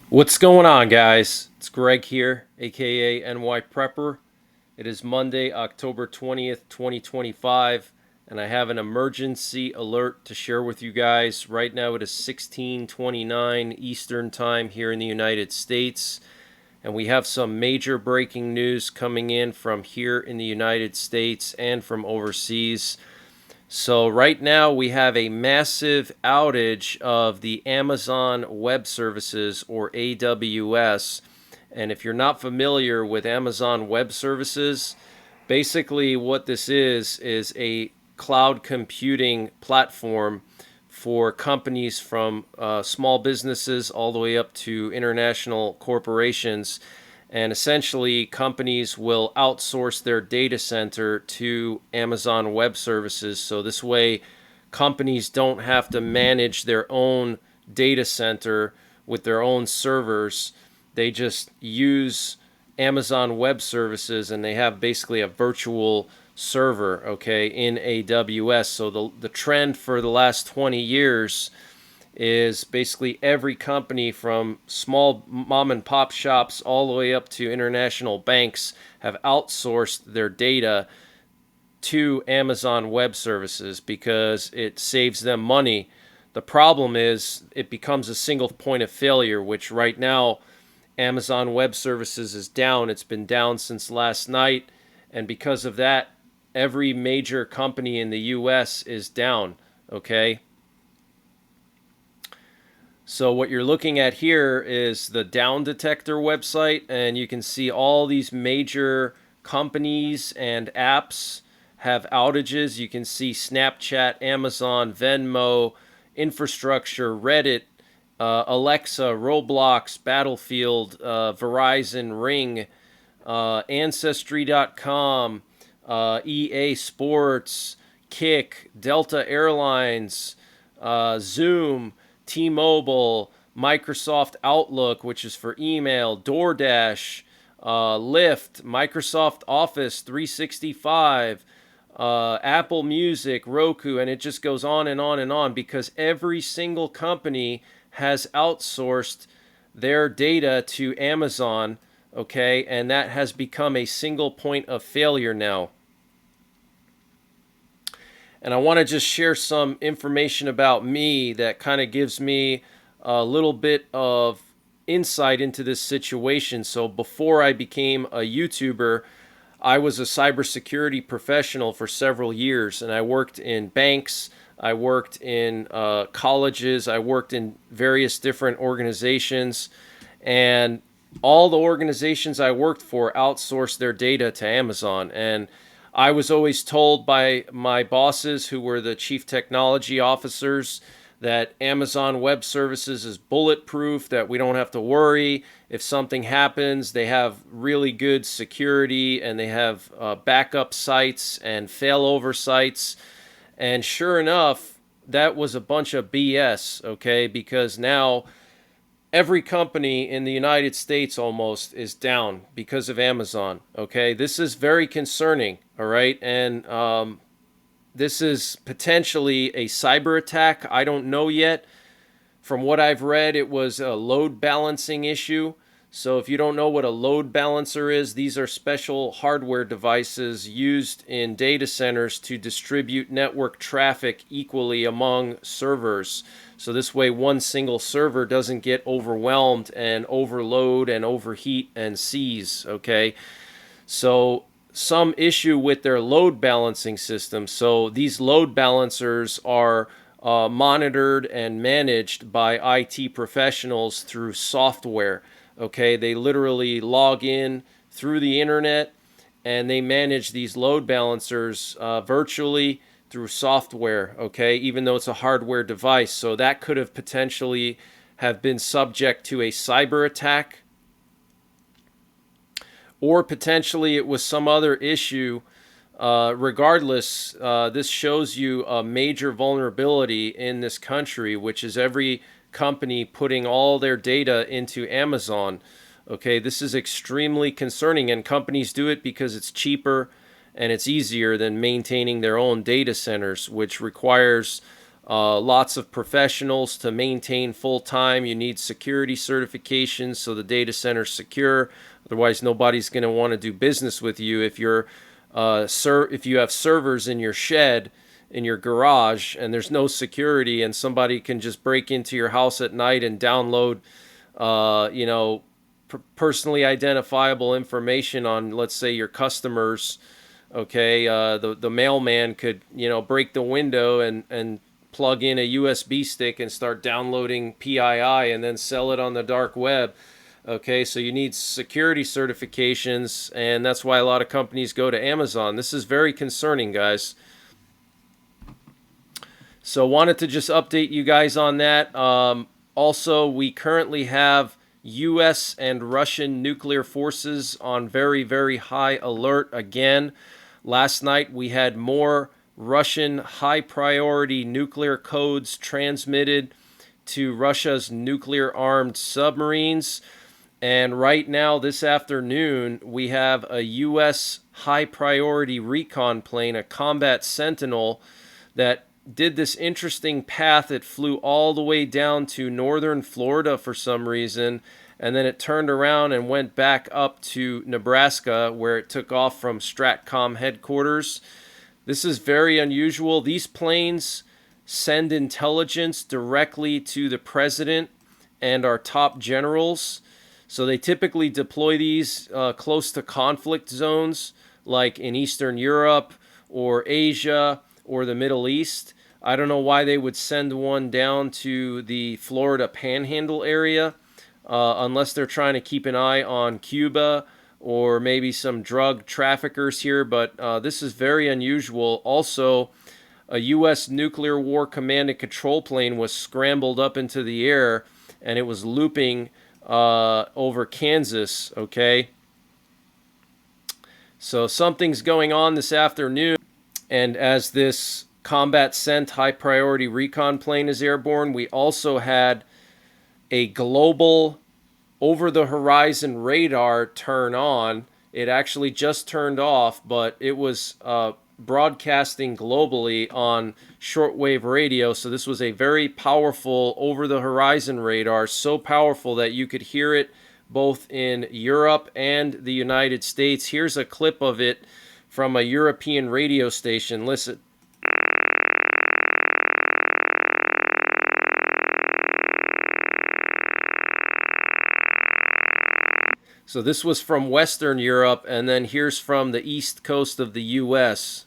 What's going on, guys? It's Greg here, aka NYPrepper. It is Monday, October 20th, 2025, and I have an emergency alert to share with you guys. Right now it is 16:29 Eastern Time here in the United States, and we have some major breaking news coming in from here in the United States and from overseas. So right now we have a massive outage of the Amazon Web Services, or AWS. And if you're not familiar with Amazon Web Services, basically what this is a cloud computing platform for companies from small businesses all the way up to international corporations. And essentially, companies will outsource their data center to Amazon Web Services. So this way, companies don't have to manage their own data center with their own servers. They just use Amazon Web Services, and they have basically a virtual server, okay, in AWS. So the trend for the last 20 years is basically every company from small mom and pop shops all the way up to international banks have outsourced their data to Amazon Web Services because it saves them money. The problem is it becomes a single point of failure, which right now Amazon Web Services is down. It's been down since last night, and because of that, every major company in the US is down, okay? So what you're looking at here is the Down Detector website, and you can see all these major companies and apps have outages. You can see Snapchat, Amazon, Venmo, infrastructure, Reddit, Alexa, Roblox, Battlefield, Verizon, Ring, Ancestry.com, EA Sports, Kick, Delta Airlines, Zoom, T-Mobile, Microsoft Outlook, which is for email, DoorDash, Lyft, Microsoft Office 365, Apple Music, Roku, and it just goes on and on and on because every single company has outsourced their data to Amazon, okay, and that has become a single point of failure now. And I want to just share some information about me that kind of gives me a little bit of insight into this situation. So before I became a YouTuber, I was a cybersecurity professional for several years, and I worked in banks, I worked in colleges, I worked in various different organizations, and all the organizations I worked for outsourced their data to Amazon. And I was always told by my bosses, who were the chief technology officers, that Amazon Web Services is bulletproof, that we don't have to worry. If something happens, they have really good security, and they have backup sites and failover sites. And sure enough, that was a bunch of BS, okay? Because now every company in the United States almost is down because of Amazon, okay? This is very concerning, all right? And this is potentially a cyber attack. I don't know yet. From what I've read, it was a load balancing issue. So if you don't know what a load balancer is, these are special hardware devices used in data centers to distribute network traffic equally among servers. So this way one single server doesn't get overwhelmed and overload and overheat and seize, okay? So some issue with their load balancing system. So these load balancers are monitored and managed by IT professionals through software. Okay, they literally log in through the internet, and they manage these load balancers virtually through software. Okay, even though it's a hardware device, so that could have potentially have been subject to a cyber attack, or potentially it was some other issue. Regardless, this shows you a major vulnerability in this country, which is every company putting all their data into Amazon. Okay, this is extremely concerning, and companies do it because it's cheaper and it's easier than maintaining their own data centers, which requires lots of professionals to maintain full time. You need security certifications so the data center's secure. Otherwise, nobody's going to want to do business with you if if you have servers in your shed, in your garage, and there's no security, and somebody can just break into your house at night and download, personally identifiable information on, let's say, your customers. Okay, the mailman could, break the window and plug in a USB stick and start downloading PII and then sell it on the dark web. Okay, so you need security certifications, and that's why a lot of companies go to Amazon. This is very concerning, guys. So wanted to just update you guys on that. Also, we currently have U.S. and Russian nuclear forces on very, very high alert again. Last night we had more Russian high priority nuclear codes transmitted to Russia's nuclear armed submarines. And right now, this afternoon, we have a U.S. high priority recon plane, a combat sentinel, that did this interesting path. It flew all the way down to northern Florida for some reason, and then it turned around and went back up to Nebraska, where it took off from Stratcom headquarters. This is very unusual. These planes send intelligence directly to the president and our top generals. So they typically deploy these close to conflict zones, like in Eastern Europe or Asia or the Middle East. I don't know why they would send one down to the Florida Panhandle area, unless they're trying to keep an eye on Cuba or maybe some drug traffickers here. But this is very unusual. Also, a U.S. nuclear war command and control plane was scrambled up into the air, and it was looping over Kansas. Okay, so something's going on this afternoon, and as this combat sent high priority recon plane is airborne, we also had a global over the horizon radar turn on. It actually just turned off, but it was broadcasting globally on shortwave radio. So this was a very powerful over the horizon radar, so powerful that you could hear it both in Europe and the United States. Here's a clip of it from a European radio station. Listen. So this was from Western Europe, and then here's from the east coast of the U.S.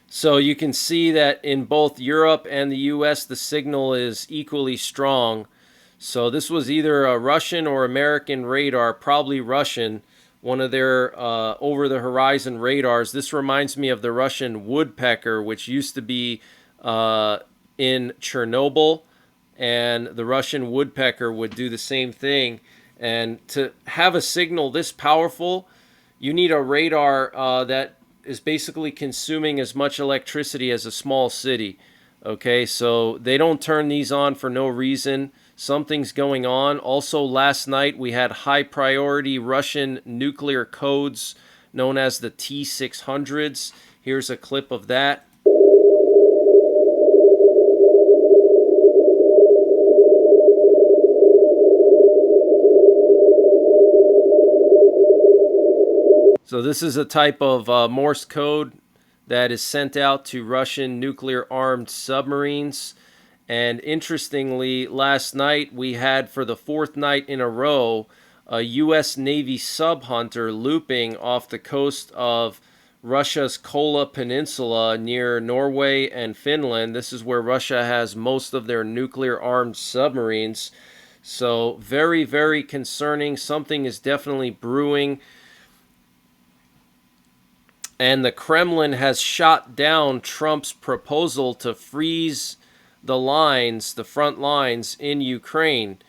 So you can see that in both Europe and the U.S., the signal is equally strong. So this was either a Russian or American radar, probably Russian, one of their over-the-horizon radars. This reminds me of the Russian woodpecker, which used to be in Chernobyl, and the Russian woodpecker would do the same thing. And to have a signal this powerful, you need a radar that is basically consuming as much electricity as a small city. Okay, so they don't turn these on for no reason. Something's going on. Also, last night we had high priority Russian nuclear codes known as the T-600s. Here's a clip of that. So this is a type of Morse code that is sent out to Russian nuclear armed submarines. And interestingly, last night we had, for the fourth night in a row, a U.S. Navy sub-hunter looping off the coast of Russia's Kola Peninsula near Norway and Finland. This is where Russia has most of their nuclear-armed submarines. So very, very concerning. Something is definitely brewing. And the Kremlin has shot down Trump's proposal to freeze the lines, the front lines in Ukraine.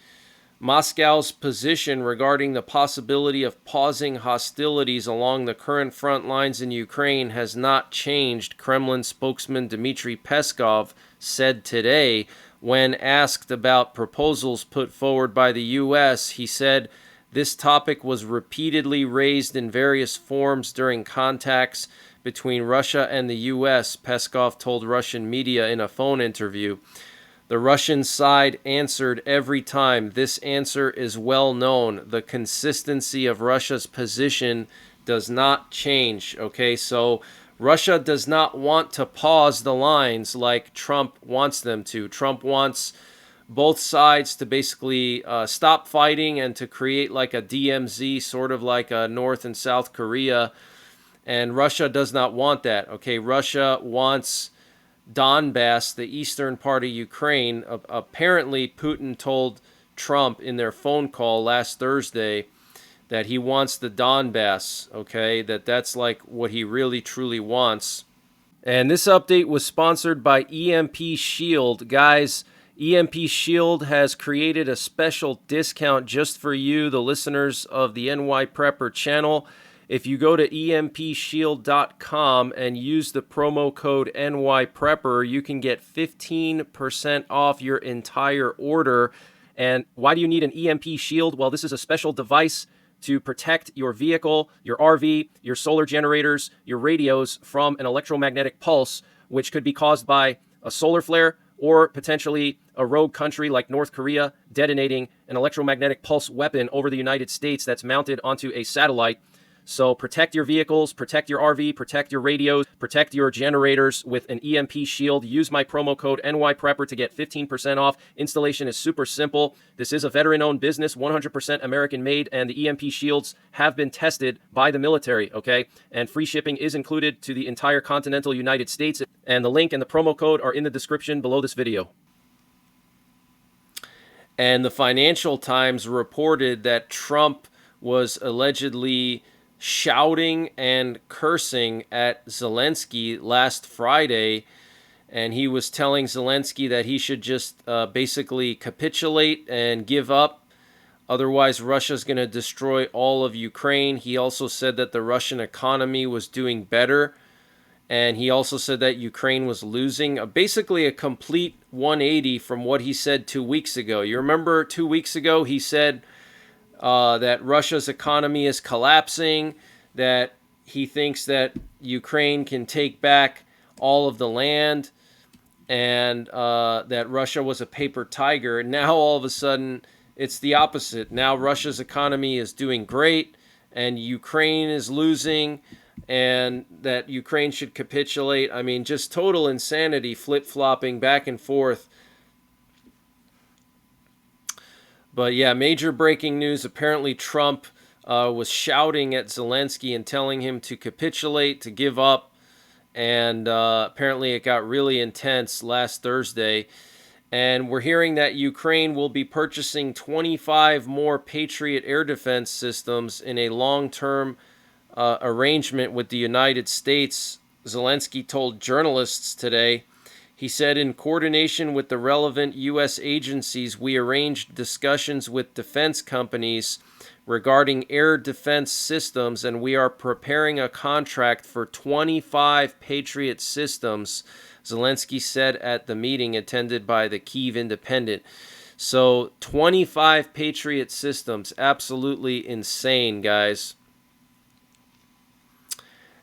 Moscow's position regarding the possibility of pausing hostilities along the current front lines in Ukraine has not changed, Kremlin spokesman Dmitry Peskov said today. When asked about proposals put forward by the U.S., he said this topic was repeatedly raised in various forms during contacts between Russia and the U.S., Peskov told Russian media in a phone interview. The Russian side answered every time. This answer is well known. The consistency of Russia's position does not change. Okay, so Russia does not want to pause the lines like Trump wants them to. Trump wants both sides to basically stop fighting and to create like a DMZ, sort of like a North and South Korea. And Russia does not want that. Okay, Russia wants Donbass, the eastern part of Ukraine. Apparently, Putin told Trump in their phone call last Thursday that he wants the Donbass, okay? That's like what he really truly wants. And this update was sponsored by EMP Shield. Guys, EMP Shield has created a special discount just for you, the listeners of the NYPrepper channel. If you go to empshield.com and use the promo code NYPrepper, you can get 15% off your entire order. And why do you need an EMP Shield? Well, this is a special device to protect your vehicle, your RV, your solar generators, your radios from an electromagnetic pulse, which could be caused by a solar flare or potentially a rogue country like North Korea detonating an electromagnetic pulse weapon over the United States that's mounted onto a satellite. So protect your vehicles, protect your RV, protect your radios, protect your generators with an EMP Shield. Use my promo code NYPrepper to get 15% off. Installation is super simple. This is a veteran-owned business, 100% American-made, and the EMP Shields have been tested by the military, okay? And free shipping is included to the entire continental United States. And the link and the promo code are in the description below this video. And the Financial Times reported that Trump was allegedly shouting and cursing at Zelensky last Friday, and he was telling Zelensky that he should just basically capitulate and give up. Otherwise, Russia's going to destroy all of Ukraine. He also said that the Russian economy was doing better, and he also said that Ukraine was losing. Basically a complete 180 from what he said 2 weeks ago. You remember 2 weeks ago he said that Russia's economy is collapsing, that he thinks that Ukraine can take back all of the land, and that Russia was a paper tiger. And now all of a sudden it's the opposite. Now Russia's economy is doing great and Ukraine is losing, and that Ukraine should capitulate. I mean, just total insanity, flip-flopping back and forth. But yeah, major breaking news. Apparently Trump was shouting at Zelensky and telling him to capitulate, to give up. And apparently it got really intense last Thursday. And we're hearing that Ukraine will be purchasing 25 more Patriot air defense systems in a long-term arrangement with the United States, Zelensky told journalists today. He said, in coordination with the relevant U.S. agencies, we arranged discussions with defense companies regarding air defense systems, and we are preparing a contract for 25 Patriot systems, Zelensky said at the meeting attended by the Kyiv Independent. So 25 Patriot systems, absolutely insane, guys.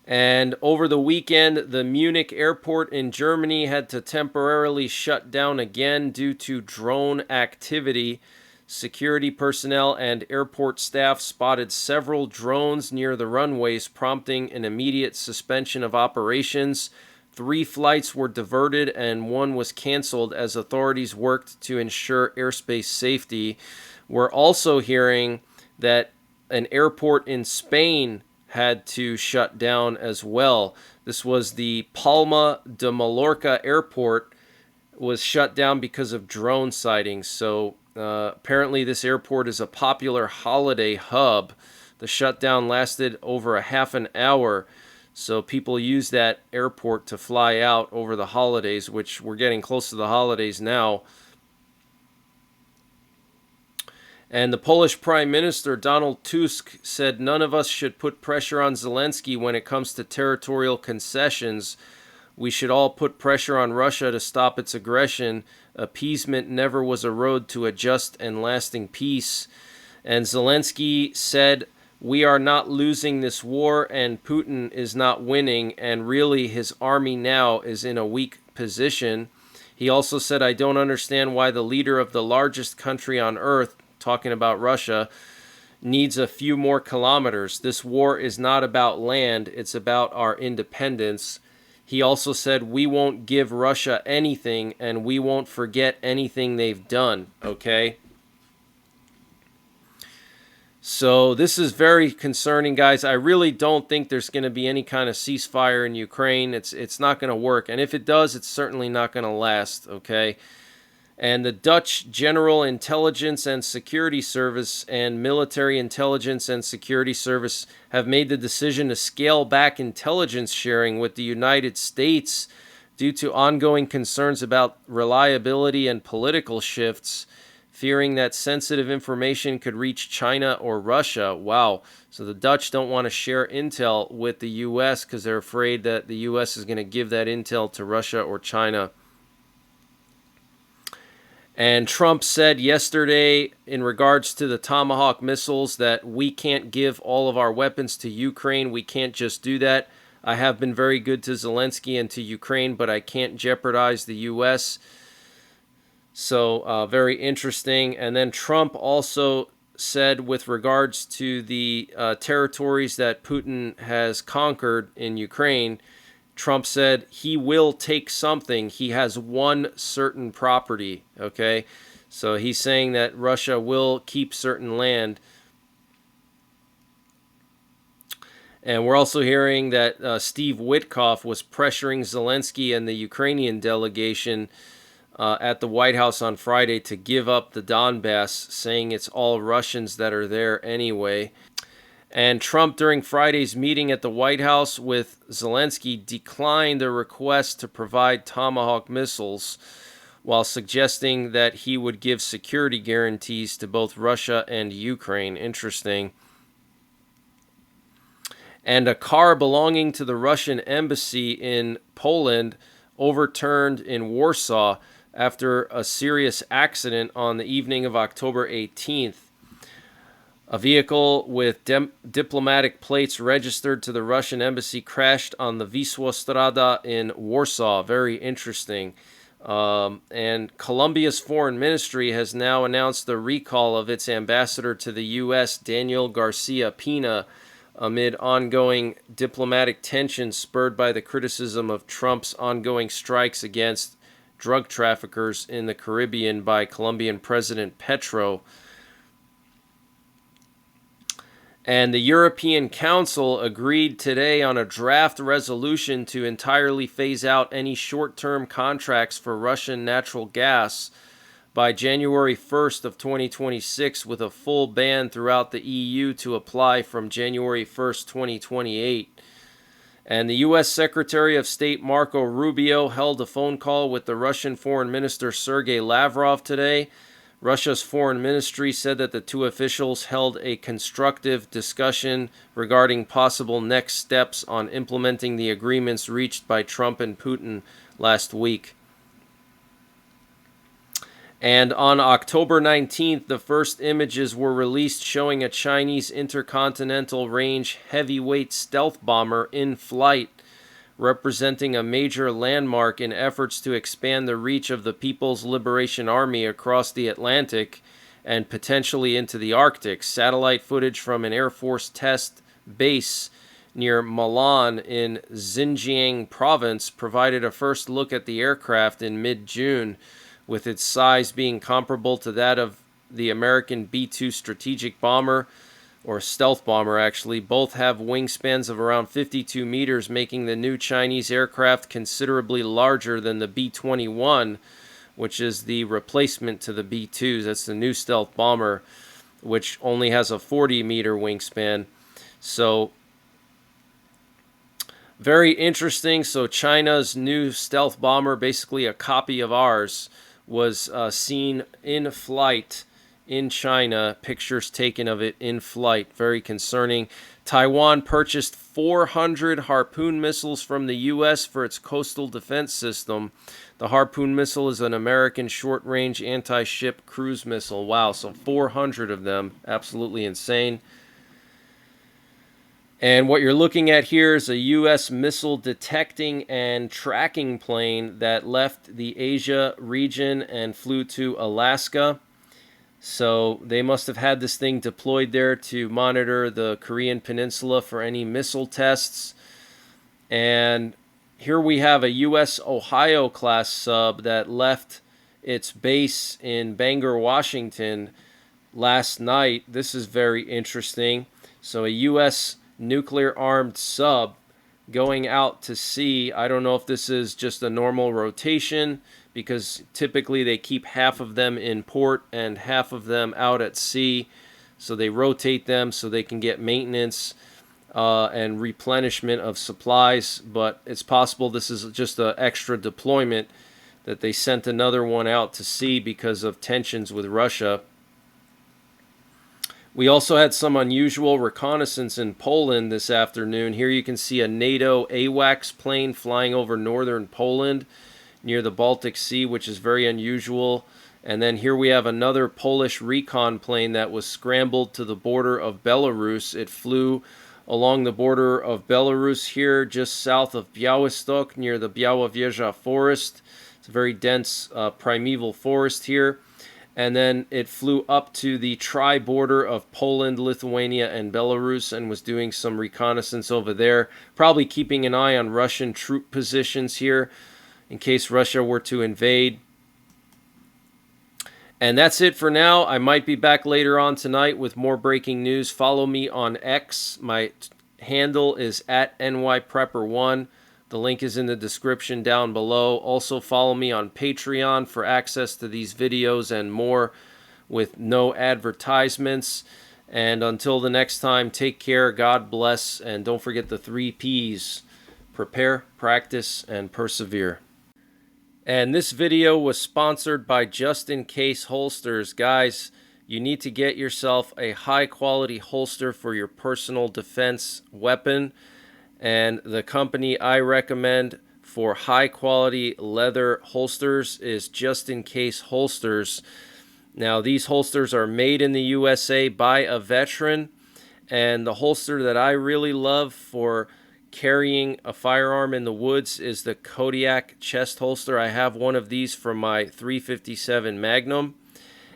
And over the weekend, the Munich airport in Germany had to temporarily shut down again due to drone activity. Security personnel and airport staff spotted several drones near the runways, prompting an immediate suspension of operations. 3 flights were diverted and 1 was canceled as authorities worked to ensure airspace safety. We're also hearing that an airport in Spain had to shut down as well. This was the Palma de Mallorca airport was shut down because of drone sightings. So apparently this airport is a popular holiday hub. The shutdown lasted over a half an hour. So people use that airport to fly out over the holidays, which we're getting close to the holidays now. And the Polish Prime Minister, Donald Tusk, said none of us should put pressure on Zelensky when it comes to territorial concessions. We should all put pressure on Russia to stop its aggression. Appeasement never was a road to a just and lasting peace. And Zelensky said, we are not losing this war and Putin is not winning, and really his army now is in a weak position. He also said, I don't understand why the leader of the largest country on earth, talking about Russia, needs a few more kilometers. This war is not about land, it's about our independence. He also said, we won't give Russia anything and we won't forget anything they've done, okay? So this is very concerning, guys. I really don't think there's going to be any kind of ceasefire in Ukraine. It's not going to work. And if it does, it's certainly not going to last, okay? And the Dutch General Intelligence and Security Service and Military Intelligence and Security Service have made the decision to scale back intelligence sharing with the United States due to ongoing concerns about reliability and political shifts, fearing that sensitive information could reach China or Russia. Wow. So the Dutch don't want to share intel with the U.S. because they're afraid that the U.S. is going to give that intel to Russia or China. And Trump said yesterday in regards to the Tomahawk missiles that we can't give all of our weapons to Ukraine. We can't just do that. I have been very good to Zelensky and to Ukraine, but I can't jeopardize the U.S. So very interesting. And then Trump also said with regards to the territories that Putin has conquered in Ukraine, Trump said he will take something. He has one certain property, okay? So he's saying that Russia will keep certain land. And we're also hearing that Steve Witkoff was pressuring Zelensky and the Ukrainian delegation at the White House on Friday to give up the Donbass, saying it's all Russians that are there anyway. And Trump, during Friday's meeting at the White House with Zelensky, declined a request to provide Tomahawk missiles, while suggesting that he would give security guarantees to both Russia and Ukraine. Interesting. And a car belonging to the Russian embassy in Poland overturned in Warsaw after a serious accident on the evening of October 18th. A vehicle with diplomatic plates registered to the Russian embassy crashed on the Wisła Strada in Warsaw. Very interesting. And Colombia's foreign ministry has now announced the recall of its ambassador to the U.S., Daniel Garcia Pina, amid ongoing diplomatic tensions spurred by the criticism of Trump's ongoing strikes against drug traffickers in the Caribbean by Colombian President Petro. And the European Council agreed today on a draft resolution to entirely phase out any short-term contracts for Russian natural gas by January 1st of 2026, with a full ban throughout the EU to apply from January 1st, 2028. And the U.S. Secretary of State Marco Rubio held a phone call with the Russian Foreign Minister Sergei Lavrov today. Russia's foreign ministry said that the two officials held a constructive discussion regarding possible next steps on implementing the agreements reached by Trump and Putin last week. And on October 19th, the first images were released showing a Chinese intercontinental range heavyweight stealth bomber in flight, representing a major landmark in efforts to expand the reach of the People's Liberation Army across the Atlantic and potentially into the Arctic. Satellite footage from an Air Force test base near Milan in Xinjiang province provided a first look at the aircraft in mid-June, with its size being comparable to that of the American B-2 strategic bomber, or stealth bomber actually. Both have wingspans of around 52 meters, making the new Chinese aircraft considerably larger than the B-21, which is the replacement to the B-2s. That's the new stealth bomber, which only has a 40-meter wingspan. So very interesting. So China's new stealth bomber, basically a copy of ours, was seen in flight in China. Pictures taken of it in flight. Very concerning. Taiwan purchased 400 Harpoon missiles from the U.S. for its coastal defense system. The Harpoon missile is an American short-range anti-ship cruise missile. Wow, so 400 of them. Absolutely insane. And what you're looking at here is a U.S. missile detecting and tracking plane that left the Asia region and flew to Alaska. So they must have had this thing deployed there to monitor the Korean Peninsula for any missile tests. And here we have a U.S. Ohio class sub that left its base in Bangor, Washington last night. This is very interesting. So a U.S. nuclear-armed sub going out to sea. I don't know if this is just a normal rotation, because typically they keep half of them in port and half of them out at sea. So they rotate them so they can get maintenance and replenishment of supplies. But it's possible this is just an extra deployment, that they sent another one out to sea because of tensions with Russia. We also had some unusual reconnaissance in Poland this afternoon. Here you can see a NATO AWACS plane flying over northern Poland near the Baltic Sea, which is very unusual. And then here we have another Polish recon plane that was scrambled to the border of Belarus. It flew along the border of Belarus here, just south of Białystok, near the Białowieża forest. It's a very dense primeval forest here. And then it flew up to the tri-border of Poland, Lithuania, and Belarus and was doing some reconnaissance over there, probably keeping an eye on Russian troop positions here in case Russia were to invade. And that's it for now. I might be back later on tonight with more breaking news. Follow me on X. My handle is at NYPrepper1. The link is in the description down below. Also follow me on Patreon for access to these videos and more with no advertisements. And until the next time, take care, God bless, and don't forget the 3 P's. Prepare, practice, and persevere. And this video was sponsored by Just In Case Holsters. Guys, you need to get yourself a high-quality holster for your personal defense weapon. And the company I recommend for high-quality leather holsters is Just In Case Holsters. Now, these holsters are made in the USA by a veteran. And the holster that I really love for carrying a firearm in the woods is the Kodiak chest holster. I have one of these for my .357 Magnum.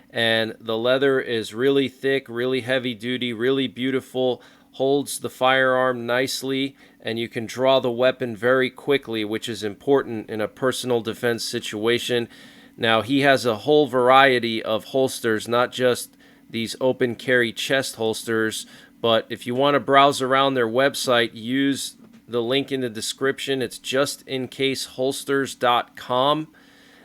And the leather is really thick, really heavy duty, really beautiful. Holds the firearm nicely, and you can draw the weapon very quickly, which is important in a personal defense situation. Now, he has a whole variety of holsters, not just these open carry chest holsters, but if you want to browse around their website, use the link in the description. It's justincaseholsters.com,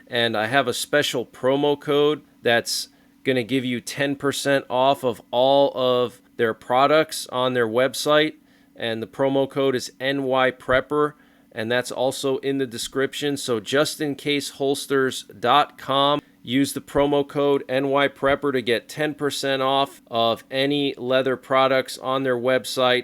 and I have a special promo code that's going to give you 10% off of all of their products on their website, and the promo code is NYPrepper, and that's also in the description. So justincaseholsters.com. Use the promo code NYPrepper to get 10% off of any leather products on their website.